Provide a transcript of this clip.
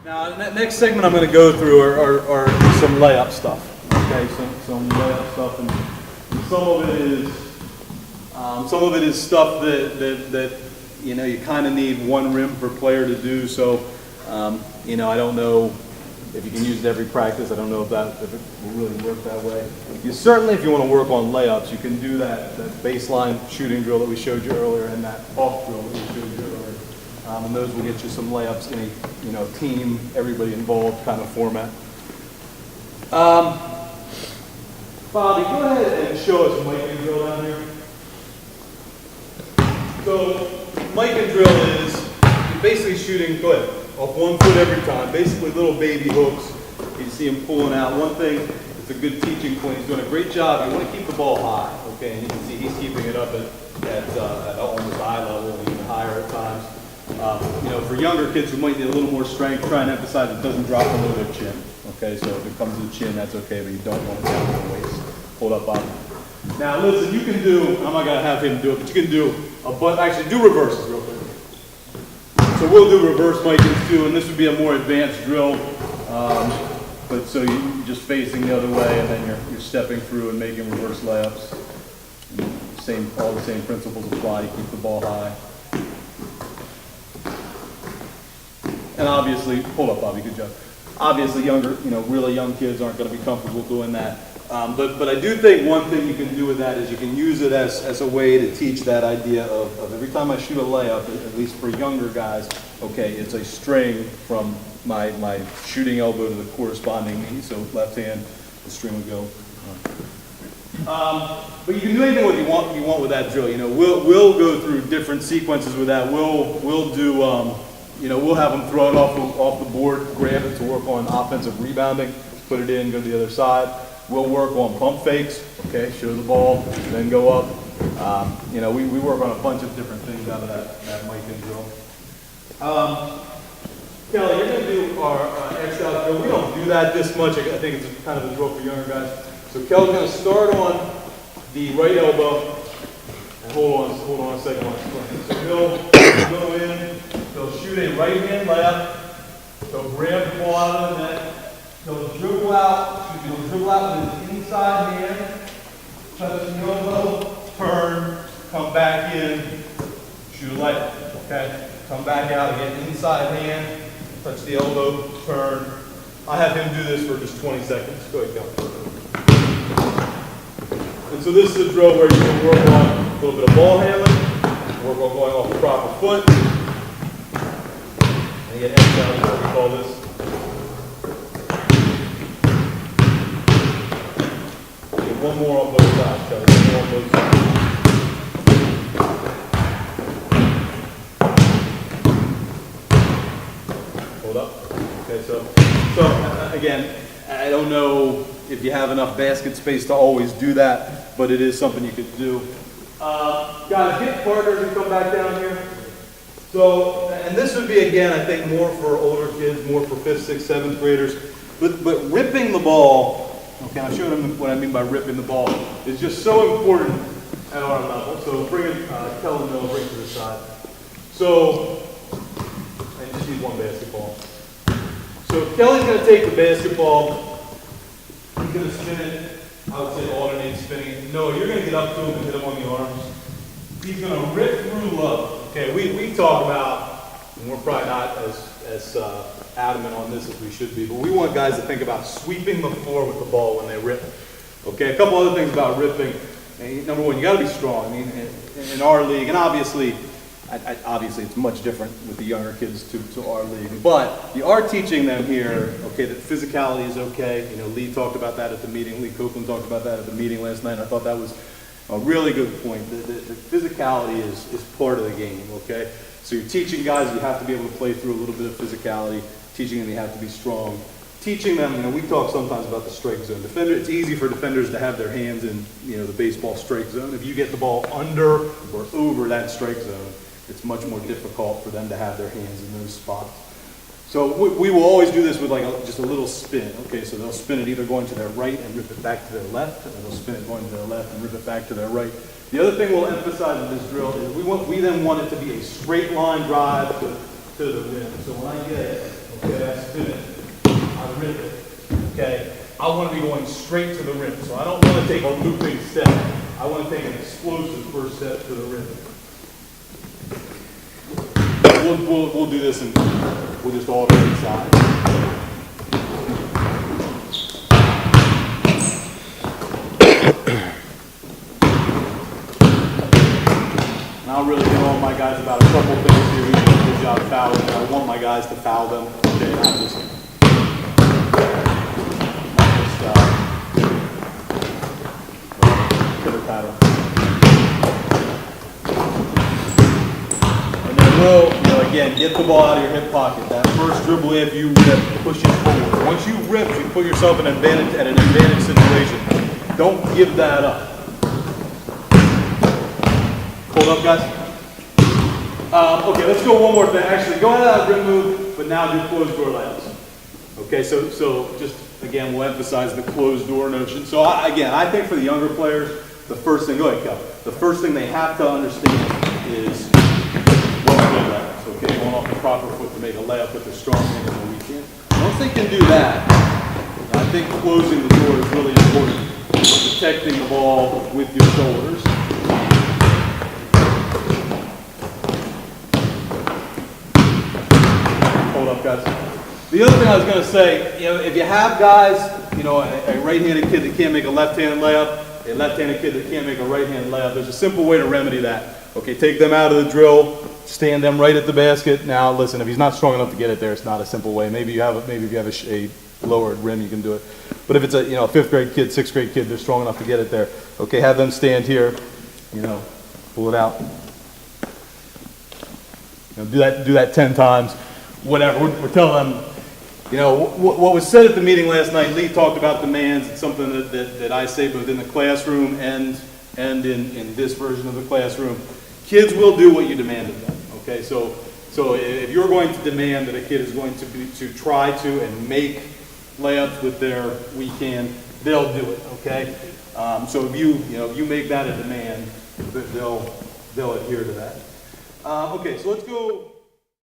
Now, next segment I'm going to go through are some layup stuff. Okay, some layup stuff, and some of it is stuff that you know you kind of need one rim per player to do. So you know, I don't know if you can use it every practice. I don't know if it will really work that way. You certainly, if you want to work on layups, you can do that baseline shooting drill that we showed you earlier and that off drill that we showed you earlier. And those will get you some layups in a team, everybody involved kind of format. Bobby, go ahead and show us Mike and drill down here. So Mike and drill is you're basically shooting, go ahead, off 1 foot every time, basically little baby hooks. You see him pulling out. One thing, it's a good teaching point. He's doing a great job. You want to keep the ball high, okay? And you can see he's keeping it up at almost eye level, even higher at times. You know, for younger kids who might need a little more strength, try and emphasize it doesn't drop below their chin. Okay, so if it comes to the chin, that's okay, but you don't want it down to the waist. Hold up, Bob. Now, listen, you can do, I'm not going to have him do it, but you can do actually do reverses real quick. So we'll do reverse Mikins too, and this would be a more advanced drill. But so you're just facing the other way, and then you're stepping through and making reverse layups. And all the same principles apply. You keep the ball high. And obviously, hold up, Bobby, good job. Obviously, younger, really young kids aren't going to be comfortable doing that. But I do think one thing you can do with that is you can use it as a way to teach that idea of every time I shoot a layup, at least for younger guys, okay, it's a string from my shooting elbow to the corresponding knee. So left hand, the string would go. But you can do anything what you want with that drill. We'll go through different sequences with that. We'll do. We'll have them throw it off the board, grab it to work on offensive rebounding, put it in, go to the other side. We'll work on pump fakes, okay, show the ball, then go up. We work on a bunch of different things out of that Mike and drill. Kelly, you're going to do our X out drill. We don't do that this much. I think it's kind of a drill for younger guys. So Kelly's going to start on the right elbow. And hold on a second. So he'll go in. He'll shoot a right hand layup. He'll grab the ball out of the net. He'll dribble out with his inside hand, touch the elbow, turn, come back in, shoot a layup. Okay? Come back out again, inside hand, touch the elbow, turn. I have him do this for just 20 seconds. Go ahead, go. And so this is a drill where you can work on a little bit of ball handling, work on going off the proper foot. And get X out, is what we call this. One more on both sides, Kelly. One more on both sides. Hold up. Okay, so again, I don't know if you have enough basket space to always do that, but it is something you could do. Guys, get partners and come back down here. So, and this would be, again, I think more for older kids, more for 5th, 6th, 7th graders. But ripping the ball, okay, I'll show them what I mean by ripping the ball, is just so important at our level. So bring it, Kellen Mill, bring it to the side. So, I just need one basketball. So Kelly's going to take the basketball, he's going to spin it, I would say alternate spinning it. No, you're going to get up to him and hit him on the arms. He's going to rip through low. Okay, we talk about, and we're probably not as adamant on this as we should be, but we want guys to think about sweeping the floor with the ball when they rip. Okay, a couple other things about ripping. Number one, you got to be strong. I mean, in our league, and obviously it's much different with the younger kids to our league, but you are teaching them here, okay, that physicality is okay. Lee talked about that at the meeting. Lee Copeland talked about that at the meeting last night. I thought that was a really good point. The physicality is part of the game, okay? So you're teaching guys you have to be able to play through a little bit of physicality, teaching them you have to be strong, teaching them, we talk sometimes about the strike zone. It's easy for defenders to have their hands in, the baseball strike zone. If you get the ball under or over that strike zone, it's much more difficult for them to have their hands in those spots. So we will always do this with just a little spin. Okay, so they'll spin it either going to their right and rip it back to their left, and they'll spin it going to their left and rip it back to their right. The other thing we'll emphasize in this drill is we then want it to be a straight line drive to the rim. So when I get it, okay, I spin rip it, okay, I want to be going straight to the rim. So I don't want to take a looping step. I want to take an explosive first step to the rim. We'll do this and we'll just alternate sides. And I'll really get all my guys about a couple things here. We did a good job fouling. I want my guys to foul them. Okay, not just pitter patter. And then we'll, again, get the ball out of your hip pocket. That first dribble after you rip pushes forward. Once you rip, you put yourself in an advantage situation. Don't give that up. Hold up, guys. Okay, let's go one more thing. Actually, go ahead of that rim move, but now do closed door layups. Okay, so just, again, we'll emphasize the closed door notion. So again, I think for the younger players, the first thing, go ahead, Kel. The first thing they have to understand is what's good layups. Okay, going off the proper foot to make a layup with a strong hand on the weekend. Once they can do that, I think closing the door is really important. Protecting the ball with your shoulders. Hold up, guys. The other thing I was going to say, if you have guys, a right-handed kid that can't make a left-handed layup, a left-handed kid that can't make a right-handed layup, there's a simple way to remedy that. Okay, take them out of the drill, stand them right at the basket. Now, listen, if he's not strong enough to get it there, it's not a simple way. Maybe if you have a lowered rim, you can do it. But if it's a fifth grade kid, sixth grade kid, they're strong enough to get it there. Okay, have them stand here, pull it out. Do that 10 times. Whatever. We're telling them. What was said at the meeting last night, Lee talked about demands. It's something that I say both in the classroom and in this version of the classroom. Kids will do what you demand of them, okay? So if you're going to demand that a kid is going to try to and make layups with their weekend, they'll do it, okay? So if you make that a demand, they'll adhere to that. Okay, so let's go.